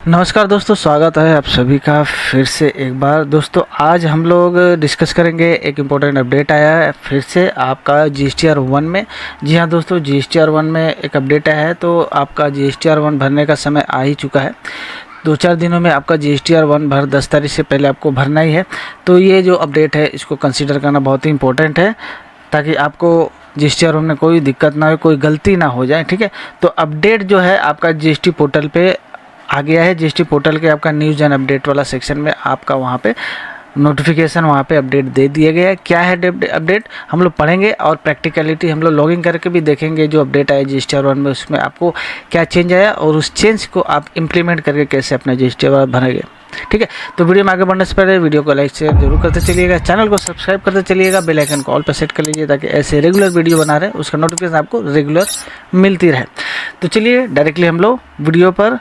नमस्कार दोस्तों, स्वागत है आप सभी का फिर से एक बार। दोस्तों आज हम लोग डिस्कस करेंगे, एक इम्पोर्टेंट अपडेट आया है फिर से आपका GSTR-1 में। जी हाँ दोस्तों, GSTR-1 में एक अपडेट आया है, तो आपका GSTR-1 भरने का समय आ ही चुका है। 2-4 दिनों में आपका GSTR-1 भर 10 तारीख से पहले आपको भरना ही है। तो ये जो अपडेट है इसको कंसिडर करना बहुत ही इंपॉर्टेंट है, ताकि आपको GSTR-1 में कोई दिक्कत ना हो, कोई गलती ना हो जाए। ठीक है, तो अपडेट जो है आपका GST पोर्टल पे आ गया है। GST पोर्टल के आपका न्यूज़ एंड अपडेट वाला सेक्शन में आपका वहाँ पे नोटिफिकेशन, वहाँ पे अपडेट दे दिया गया है। क्या है अपडेट हम लोग पढ़ेंगे, और प्रैक्टिकलिटी हम लोग लॉगिन करके भी देखेंगे। जो अपडेट आया GSTR-1 में उसमें आपको क्या चेंज आया, और उस चेंज को आप इम्प्लीमेंट करके कैसे अपना GSTR भरेंगे। ठीक है, तो वीडियो में आगे बढ़ने से पहले वीडियो को लाइक शेयर जरूर करते चलिएगा, चैनल को सब्सक्राइब करते चलिएगा, बेल आइकन को ऑल पर सेट कर लीजिए, ताकि ऐसे रेगुलर वीडियो बना रहे उसका नोटिफिकेशन आपको रेगुलर मिलती रहे। तो चलिए डायरेक्टली हम लोग वीडियो पर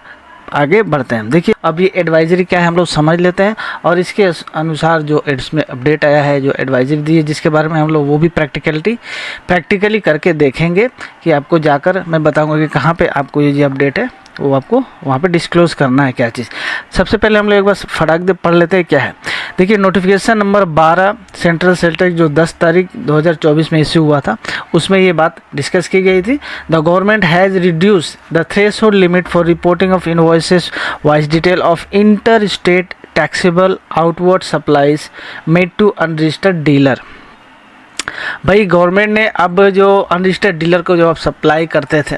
आगे बढ़ते हैं। देखिए अब ये एडवाइजरी क्या है हम लोग समझ लेते हैं, और इसके अनुसार जो इसमें अपडेट आया है, जो एडवाइजरी दी है जिसके बारे में हम लोग वो भी प्रैक्टिकली करके देखेंगे, कि आपको जाकर मैं बताऊंगा कि कहाँ पे आपको ये जो अपडेट है वो आपको वहाँ पे डिस्क्लोज़ करना है क्या चीज़। सबसे पहले हम लोग एक बार फटाक दे पढ़ लेते हैं क्या है। देखिए notification number 12 central sale tax जो 10 तारीख 2024 में इश्यू हुआ था, उसमें ये बात डिस्कस की गई थी। The government has reduce the threshold limit for reporting of invoices wise detail of inter state taxable outward supplies made to unregistered dealer. भाई गवर्नमेंट ने अब जो अनरजिस्टर्ड डीलर को जो आप सप्लाई करते थे,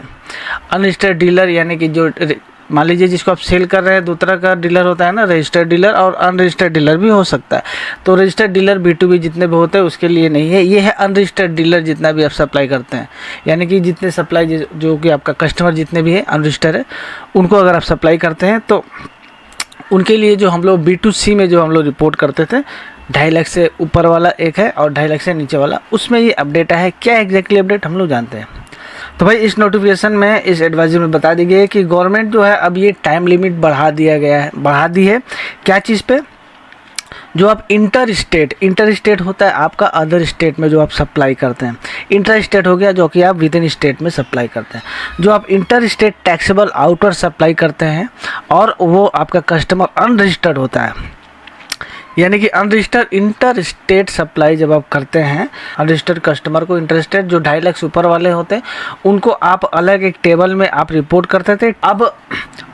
अनरजिस्टर्ड डीलर यानी कि जो मान लीजिए जिसको आप सेल कर रहे हैं, दो तरह का डीलर होता है ना, रजिस्टर्ड डीलर और अनरजिस्टर्ड डीलर भी हो सकता है। तो रजिस्टर्ड डीलर B2B जितने भी होते हैं उसके लिए नहीं है, ये है अनरजिस्टर्ड डीलर जितना भी आप सप्लाई करते हैं, यानी कि जितने सप्लाई जो कि आपका कस्टमर जितने भी है अनरजिस्टर्ड है, उनको अगर आप सप्लाई करते हैं तो उनके लिए जो हम लोग B2C में जो हम लोग रिपोर्ट करते थे, 2.5 लाख से ऊपर वाला एक है और 2.5 लाख से नीचे वाला, उसमें ये अपडेट है। क्या एग्जैक्टली अपडेट हम लोग जानते हैं। तो भाई इस नोटिफिकेशन में, इस एडवाइजरी में बता दी गई है कि गवर्नमेंट जो है अब ये टाइम लिमिट बढ़ा दी है। क्या चीज़ पे? जो आप इंटर स्टेट होता है आपका अदर स्टेट में जो आप सप्लाई करते हैं। इंटर स्टेट हो गया जो कि आप विद इन स्टेट में सप्लाई करते हैं। जो आप inter state taxable outward supply करते हैं, और वो आपका कस्टमर अनरजिस्टर्ड होता है, यानी कि अनरजिस्टर्ड इंटर स्टेट सप्लाई जब आप करते हैं, अनरजिस्टर्ड कस्टमर को, इंटर स्टेट जो 2.5 लाख से ऊपर वाले होते हैं उनको आप अलग एक टेबल में आप रिपोर्ट करते थे। अब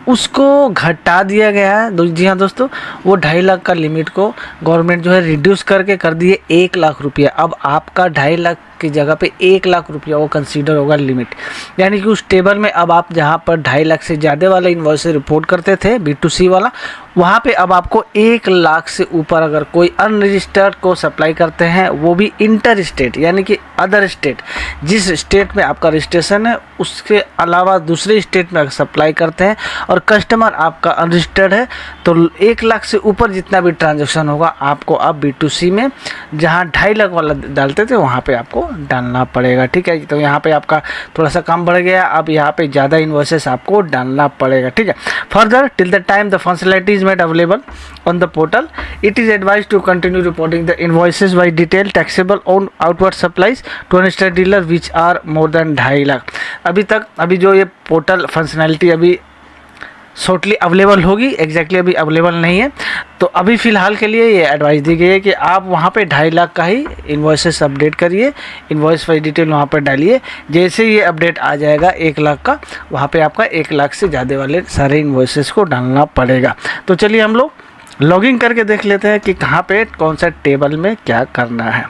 उसको घटा दिया गया है। जी हाँ दोस्तों, वो 2.5 लाख का लिमिट को गवर्नमेंट जो है रिड्यूस करके कर दिए 1 लाख रुपया। अब आपका 2.5 लाख की जगह पे 1 लाख रुपया वो कंसीडर होगा लिमिट, यानी कि उस टेबल में अब आप जहाँ पर 2.5 लाख से ज़्यादा वाला इन्वॉइस रिपोर्ट करते थे B2C वाला, वहाँ पे अब आपको 1 लाख से ऊपर अगर कोई अनरजिस्टर्ड को सप्लाई करते हैं, वो भी इंटर स्टेट यानी कि अदर स्टेट, जिस स्टेट में आपका रजिस्ट्रेशन है उसके अलावा दूसरे स्टेट में अगर सप्लाई करते हैं और कस्टमर आपका अनरजिस्टर्ड है, तो 1 लाख से ऊपर जितना भी ट्रांजैक्शन होगा आपको अब B2C में जहाँ 2.5 लाख वाला डालते थे वहाँ पे आपको डालना पड़ेगा। ठीक है, तो यहाँ पे आपका थोड़ा सा कम बढ़ गया, अब यहाँ पे ज़्यादा इन्वॉइसेस आपको डालना पड़ेगा। ठीक है, further till the time the functionality is made available on the portal, it is advise to continue reporting the invoices by detail taxable on outward supplies to unregistered dealer which are more than 2.5 lakh. अभी जो ये portal functionality अभी shortly available होगी, exactly अभी available नहीं है। तो अभी फ़िलहाल के लिए ये एडवाइस दी गई है कि आप वहाँ पे 2.5 लाख का ही इन्वॉइसेस अपडेट करिए, इन्वॉइस वाइज डिटेल वहाँ पर डालिए। जैसे ये अपडेट आ जाएगा 1 लाख का, वहाँ पे आपका 1 लाख से ज़्यादा वाले सारे इन्वॉइसेस को डालना पड़ेगा। तो चलिए हम लोग लॉगिन करके देख लेते हैं कि कहाँ पे कौन सा टेबल में क्या करना है।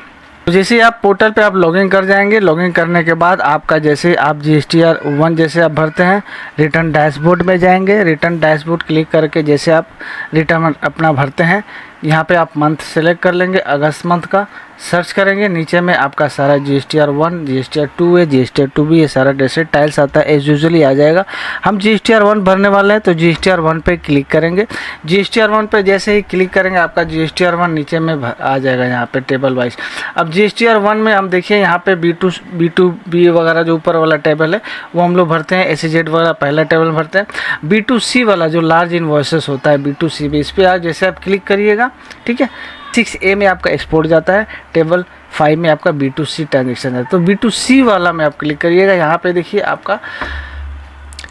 तो जैसे ही आप पोर्टल पे आप लॉगिन कर जाएंगे, लॉगिन करने के बाद आपका जैसे आप GSTR-1 जैसे आप भरते हैं, रिटर्न डैशबोर्ड में जाएंगे। रिटर्न डैशबोर्ड क्लिक करके जैसे आप रिटर्न अपना भरते हैं, यहाँ पे आप मंथ सेलेक्ट कर लेंगे, अगस्त मंथ का सर्च करेंगे। नीचे में आपका सारा GSTR-1, GSTR-2 है, GSTR-2B, ये सारा डेसेट टाइल्स आता है, एज यूजुअली आ जाएगा। हम GSTR-1 भरने वाले हैं तो GSTR-1 पे क्लिक करेंगे। GSTR-1 पे जैसे ही क्लिक करेंगे आपका GSTR-1 नीचे में आ जाएगा यहाँ पे टेबल वाइज। अब GSTR-1 में हम देखिए यहाँ पे B2B वगैरह जो ऊपर वाला टेबल है वो हम लोग भरते हैं, SEZ वगैरह पहला टेबल भरते हैं। B2C वाला जो लार्ज इन्वॉइसेस होता है B2C भी, इस पर आज जैसे आप क्लिक करिएगा, ठीक है, 6A में आपका एक्सपोर्ट जाता है, टेबल 5 में आपका B2C ट्रांजेक्शन है। तो B2C वाला में आप क्लिक करिएगा। यहाँ पे देखिए आपका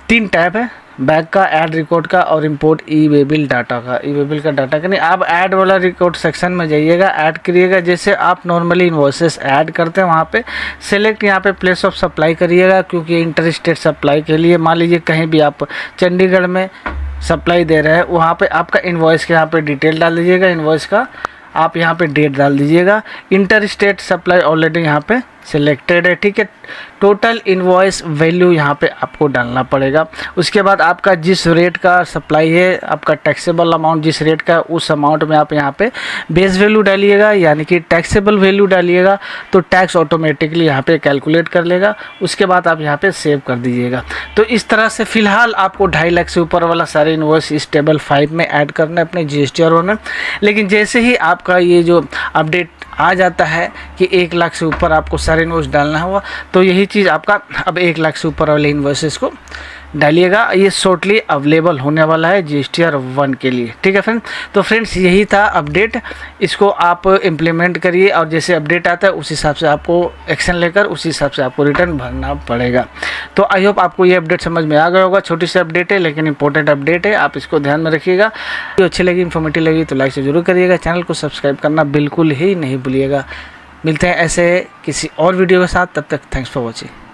3 टैब है, बैक का, ऐड रिकॉर्ड का और इंपोर्ट ई वे बिल डाटा का। ई वे बिल का डाटा का नहीं, आप ऐड वाला रिकॉर्ड सेक्शन में जाइएगा, ऐड करिएगा। जैसे आप नॉर्मली इन्वॉइसेस ऐड करते हैं वहाँ पे सेलेक्ट यहाँ पे प्लेस ऑफ सप्लाई करिएगा, क्योंकि इंटर स्टेट सप्लाई के लिए मान लीजिए कहीं भी आप चंडीगढ़ में सप्लाई दे रहे हैं, वहाँ पे आपका इन्वॉइस के यहाँ पे डिटेल डाल दीजिएगा, इन्वॉइस का आप यहाँ पे डेट डाल दीजिएगा। इंटर स्टेट सप्लाई ऑलरेडी यहाँ पे सिलेक्टेड है, ठीक है। टोटल इनवॉइस वैल्यू यहाँ पे आपको डालना पड़ेगा। उसके बाद आपका जिस रेट का सप्लाई है, आपका टैक्सेबल अमाउंट जिस रेट का, उस अमाउंट में आप यहाँ पे बेस वैल्यू डालिएगा, यानी कि टैक्सेबल वैल्यू डालिएगा तो टैक्स ऑटोमेटिकली यहाँ पे कैलकुलेट कर लेगा। उसके बाद आप यहाँ पे सेव कर दीजिएगा। तो इस तरह से फ़िलहाल आपको 2.5 लाख से ऊपर वाला सारे इनवॉइस इस टेबल 5 में ऐड करना है अपने GSTR में। लेकिन जैसे ही आपका ये जो अपडेट आ जाता है कि 1 लाख से ऊपर आपको सारे इन्वॉइस डालना हुआ, तो यही चीज़ आपका अब 1 लाख से ऊपर वाले इन्वॉइसेस को डालिएगा। ये शॉर्टली अवेलेबल होने वाला है GSTR 1 के लिए, ठीक है फ्रेंड। तो फ्रेंड्स यही था अपडेट, इसको आप इम्प्लीमेंट करिए और जैसे अपडेट आता है उस हिसाब से आपको एक्शन लेकर उसी हिसाब से आपको रिटर्न भरना पड़ेगा। तो आई होप आपको ये अपडेट समझ में आ गया होगा। छोटी सी अपडेट है लेकिन इंपॉर्टेंट अपडेट है, आप इसको ध्यान में रखिएगा। जो अच्छी लगी, इन्फॉर्मेटिव लगी तो लाइक से जरूर करिएगा। चैनल को सब्सक्राइब करना बिल्कुल ही नहीं भूलिएगा। मिलते हैं ऐसे किसी और वीडियो के साथ, तब तक थैंक्स फॉर वॉचिंग।